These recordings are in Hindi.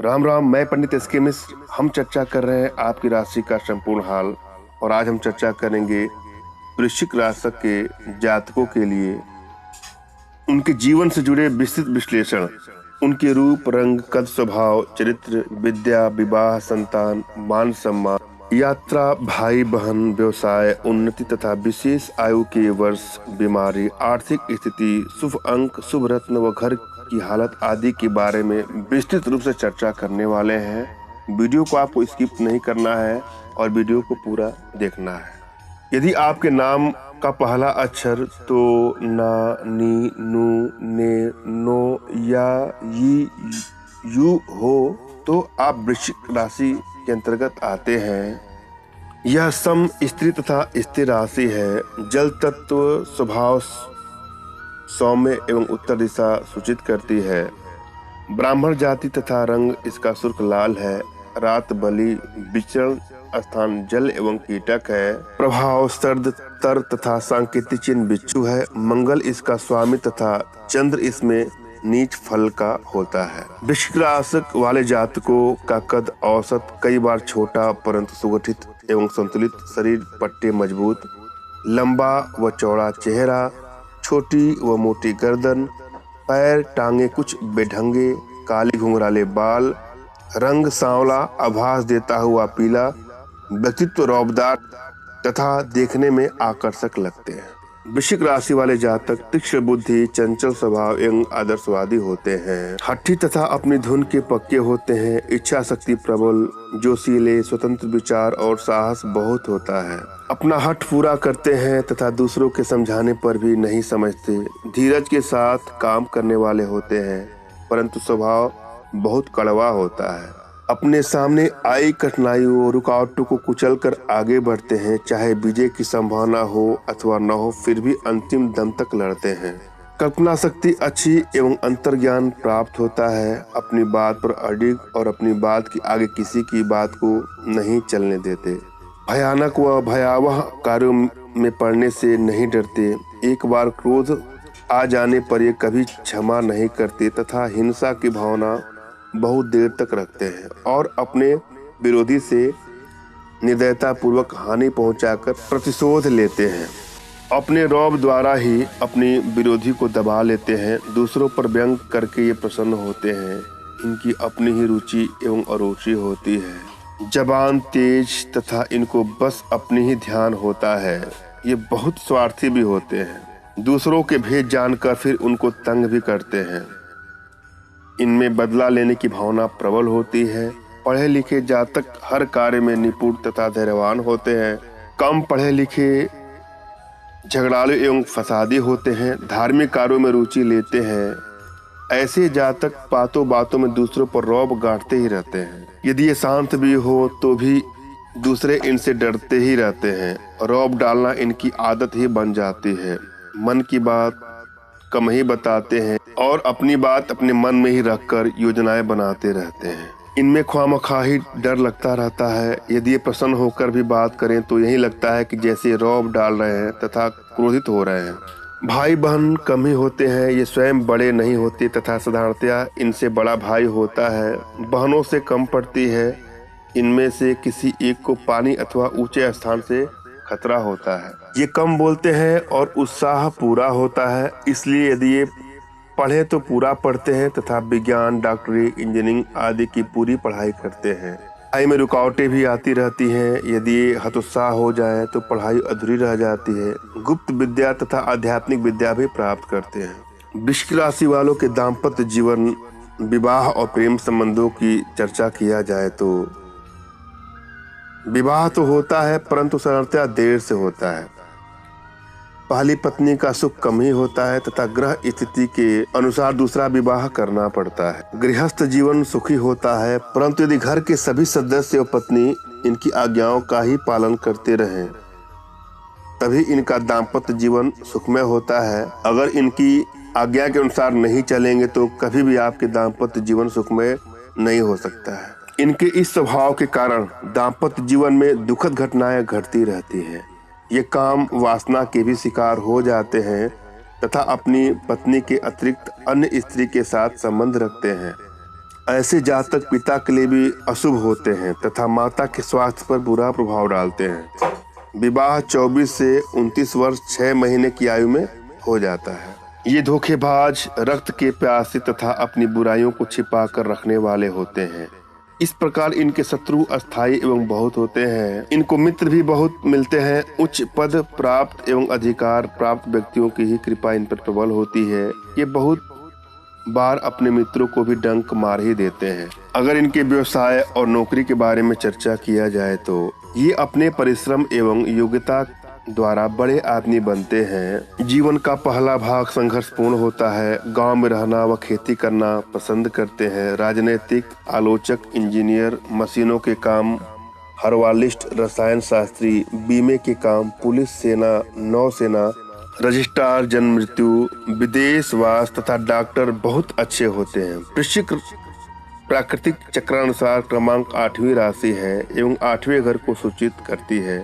राम राम, मैं पंडित एस के मिश्र। हम चर्चा कर रहे हैं आपकी राशि का संपूर्ण हाल। और आज हम चर्चा करेंगे वृश्चिक राशि के जातकों के लिए उनके जीवन से जुड़े विस्तृत विश्लेषण, उनके रूप, रंग, कद, स्वभाव, चरित्र, विद्या, विवाह, संतान, मान सम्मान, यात्रा, भाई बहन, व्यवसाय, उन्नति तथा विशेष आयु के वर्ष, बीमारी, आर्थिक स्थिति, शुभ अंक, शुभ रत्न व घर की हालत आदि के बारे में विस्तृत रूप से चर्चा करने वाले हैं। वीडियो को आपको स्किप नहीं करना है और वीडियो को पूरा देखना है। यदि आपके नाम का पहला अक्षर तो ना, नी, नू, ने, नो या यी, यू हो तो आप वृश्चिक राशि के अंतर्गत आते हैं। यह सम, स्त्री तथा स्थिर राशि है। जल तत्व स्वभाव सौम्य एवं उत्तर दिशा सूचित करती है। ब्राह्मण जाति तथा रंग इसका सुर्ख लाल है। रात बलि, विचरण स्थान जल एवं कीटक है। प्रभाव सर्द, तर तथा सांकेतिक चिन्ह बिच्छू है। मंगल इसका स्वामी तथा चंद्र इसमें नीच फल का होता है। वृश्चिक राशि वाले जातकों का कद औसत, कई बार छोटा परंतु सुगठित एवं संतुलित शरीर, पट्टे मजबूत, लंबा व चौड़ा चेहरा, छोटी व मोटी गर्दन, पैर टांगे कुछ बेढंगे, काली घुंघराले बाल, रंग सांवला आभास देता हुआ पीला, व्यक्तित्व रौबदार तथा देखने में आकर्षक लगते हैं। वृश्चिक राशि वाले जातक तीक्ष्ण बुद्धि, चंचल स्वभाव एवं आदर्शवादी होते हैं। हठी तथा अपनी धुन के पक्के होते हैं। इच्छा शक्ति प्रबल, जोशीले, स्वतंत्र विचार और साहस बहुत होता है। अपना हठ पूरा करते हैं तथा दूसरों के समझाने पर भी नहीं समझते। धीरज के साथ काम करने वाले होते हैं परंतु स्वभाव बहुत कड़वा होता है। अपने सामने आई कठिनाइयों, रुकावटों को कुचल कर आगे बढ़ते हैं। चाहे विजय की संभावना हो अथवा न हो, फिर भी अंतिम दम तक लड़ते हैं। कल्पना शक्ति अच्छी एवं अंतर्ज्ञान प्राप्त होता है। अपनी बात पर अडिग और अपनी बात की आगे किसी की बात को नहीं चलने देते। भयानक व भयावह कार्यों में पड़ने से नहीं डरते। एक बार क्रोध आ जाने पर ये कभी क्षमा नहीं करते तथा हिंसा की भावना बहुत देर तक रखते हैं और अपने विरोधी से निर्दयता पूर्वक हानि पहुंचाकर प्रतिशोध लेते हैं। अपने रौब द्वारा ही अपनी विरोधी को दबा लेते हैं। दूसरों पर व्यंग करके ये प्रसन्न होते हैं। इनकी अपनी ही रुचि एवं अरुचि होती है। जबान तेज तथा इनको बस अपनी ही ध्यान होता है। ये बहुत स्वार्थी भी होते हैं। दूसरों के भेद जानकर फिर उनको तंग भी करते हैं। इनमें बदला लेने की भावना प्रबल होती है। पढ़े लिखे जातक हर कार्य में निपुण तथा धैर्यवान होते हैं। कम पढ़े लिखे झगड़ालू एवं फसादी होते हैं। धार्मिक कार्यों में रुचि लेते हैं। ऐसे जातक बातों बातों में दूसरों पर रौब गांठते ही रहते हैं। यदि ये शांत भी हो तो भी दूसरे इनसे डरते ही रहते हैं। रौब डालना इनकी आदत ही बन जाती है। मन की बात कम ही बताते हैं और अपनी बात अपने मन में ही रखकर योजनाएं बनाते रहते हैं। इनमें ख्वामखाही डर लगता रहता है। यदि ये प्रसन्न होकर भी बात करें तो यही लगता है कि जैसे रौब डाल रहे हैं तथा क्रोधित हो रहे हैं। भाई बहन कम ही होते हैं। ये स्वयं बड़े नहीं होते तथा साधारणतया इनसे बड़ा भाई होता है। बहनों से कम पड़ती है। इनमें से किसी एक को पानी अथवा ऊंचे स्थान से खतरा होता है। ये कम बोलते हैं और उत्साह पूरा होता है। इसलिए यदि ये पढ़े तो पूरा पढ़ते हैं तथा विज्ञान, डॉक्टरी, इंजीनियरिंग आदि की पूरी पढ़ाई करते हैं। पढ़ाई में रुकावटें भी आती रहती हैं। यदि ये हतोत्साह हो जाए तो पढ़ाई अधूरी रह जाती है। गुप्त विद्या तथा आध्यात्मिक विद्या भी प्राप्त करते हैं। वृश्चिक राशि वालों के दाम्पत्य जीवन, विवाह और प्रेम संबंधों की चर्चा किया जाए तो विवाह तो होता है परंतु साधारणतया देर से होता है। पहली पत्नी का सुख कम ही होता है तथा ग्रह स्थिति के अनुसार दूसरा विवाह करना पड़ता है। गृहस्थ जीवन सुखी होता है परंतु यदि घर के सभी सदस्य और पत्नी इनकी आज्ञाओं का ही पालन करते रहें तभी इनका दाम्पत्य जीवन सुखमय होता है। अगर इनकी आज्ञा के अनुसार नहीं चलेंगे तो कभी भी आपके दाम्पत्य जीवन सुखमय नहीं हो सकता है। इनके इस स्वभाव के कारण दाम्पत्य जीवन में दुखद घटनाएं घटती रहती हैं। ये काम वासना के भी शिकार हो जाते हैं तथा अपनी पत्नी के अतिरिक्त अन्य स्त्री के साथ संबंध रखते हैं। ऐसे जातक पिता के लिए भी अशुभ होते हैं तथा माता के स्वास्थ्य पर बुरा प्रभाव डालते हैं। विवाह 24 से 29 वर्ष 6 महीने की आयु में हो जाता है। ये धोखेबाज, रक्त के प्यासे तथा अपनी बुराइयों को छिपा कर रखने वाले होते हैं। इस प्रकार इनके शत्रु अस्थायी एवं बहुत होते हैं। इनको मित्र भी बहुत मिलते हैं। उच्च पद प्राप्त एवं अधिकार प्राप्त व्यक्तियों की ही कृपा इन पर प्रबल होती है। ये बहुत बार अपने मित्रों को भी डंक मार ही देते हैं। अगर इनके व्यवसाय और नौकरी के बारे में चर्चा किया जाए तो ये अपने परिश्रम एवं योग्यता द्वारा बड़े आदमी बनते हैं। जीवन का पहला भाग संघर्षपूर्ण होता है। गांव में रहना व खेती करना पसंद करते हैं। राजनीतिक, आलोचक, इंजीनियर, मशीनों के काम, हर्बालिस्ट, रसायन शास्त्री, बीमे के काम, पुलिस, सेना, नौसेना, रजिस्ट्रार, जन्म मृत्यु, विदेशवास तथा डॉक्टर बहुत अच्छे होते हैं। वृश्चिक प्राकृतिक चक्रानुसार क्रमांक 8वीं राशि है एवं 8वें घर को सूचित करती है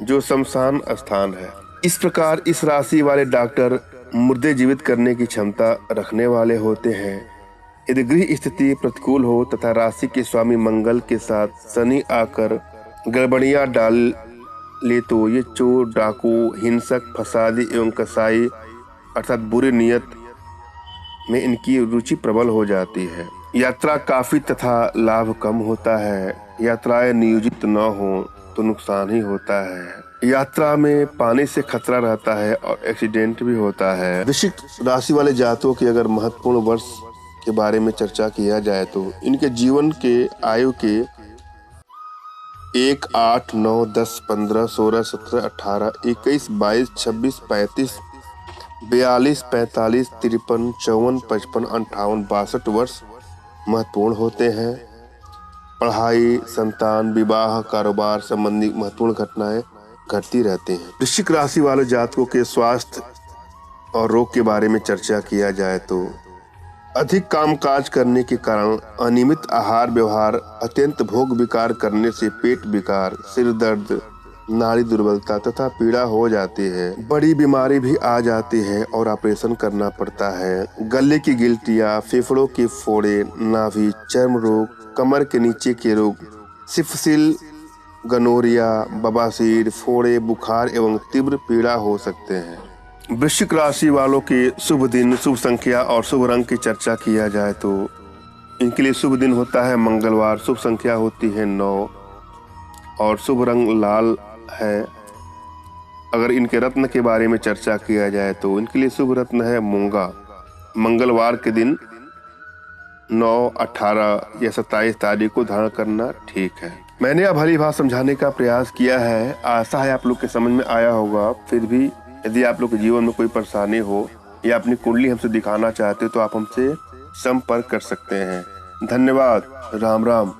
जो शमशान स्थान है। इस प्रकार इस राशि वाले डॉक्टर मुर्दे जीवित करने की क्षमता रखने वाले होते हैं। यदि गृह स्थिति प्रतिकूल हो तथा राशि के स्वामी मंगल के साथ शनि आकर गड़बड़ियां डाल ले तो ये चोर, डाकू, हिंसक, फसादी एवं कसाई अर्थात बुरी नियत में इनकी रुचि प्रबल हो जाती है। यात्रा काफी तथा लाभ कम होता है। यात्राएं नियोजित न हो तो नुकसान ही होता है। यात्रा में पानी से खतरा रहता है और एक्सीडेंट भी होता है। वृश्चिक राशि वाले जातकों के अगर महत्वपूर्ण वर्ष के बारे में चर्चा किया जाए तो इनके जीवन के आयु के 1, 8, 9, 10, 15, 16, 17, 18, 21, 22, 26, 35, 42, 45, 53, 54, 55, 58, 62 वर्ष महत्वपूर्ण होते हैं। पढ़ाई, संतान, विवाह, कारोबार संबंधी महत्वपूर्ण घटनाएं घटती रहती हैं। वृश्चिक राशि वाले जातकों के स्वास्थ्य और रोग के बारे में चर्चा किया जाए तो अधिक कामकाज करने के कारण अनियमित आहार व्यवहार, अत्यंत भोग विकार करने से पेट विकार, सिर दर्द, नाड़ी दुर्बलता तथा पीड़ा हो जाती है। बड़ी बीमारी भी आ जाती है और ऑपरेशन करना पड़ता है। गले की गिल्टियाँ, फेफड़ों के फोड़े, नाभि, चर्म रोग, कमर के नीचे के रोग, सिफिलिस, गनोरिया, बवासीर, फोड़े, बुखार एवं तीव्र पीड़ा हो सकते हैं। वृश्चिक राशि वालों के शुभ दिन, शुभ संख्या और शुभ रंग की चर्चा किया जाए तो इनके लिए शुभ दिन होता है मंगलवार, शुभ संख्या होती है 9 और शुभ रंग लाल है। अगर इनके रत्न के बारे में चर्चा किया जाए तो इनके लिए शुभ रत्न है मूंगा। मंगलवार के दिन 9, 18 या 27 तारीख को धारण करना ठीक है। मैंने अब भली भांति समझाने का प्रयास किया है। आशा है आप लोग के समझ में आया होगा। फिर भी यदि आप लोग के जीवन में कोई परेशानी हो या अपनी कुंडली हमसे दिखाना चाहते हो तो आप हमसे संपर्क कर सकते हैं। धन्यवाद। राम राम।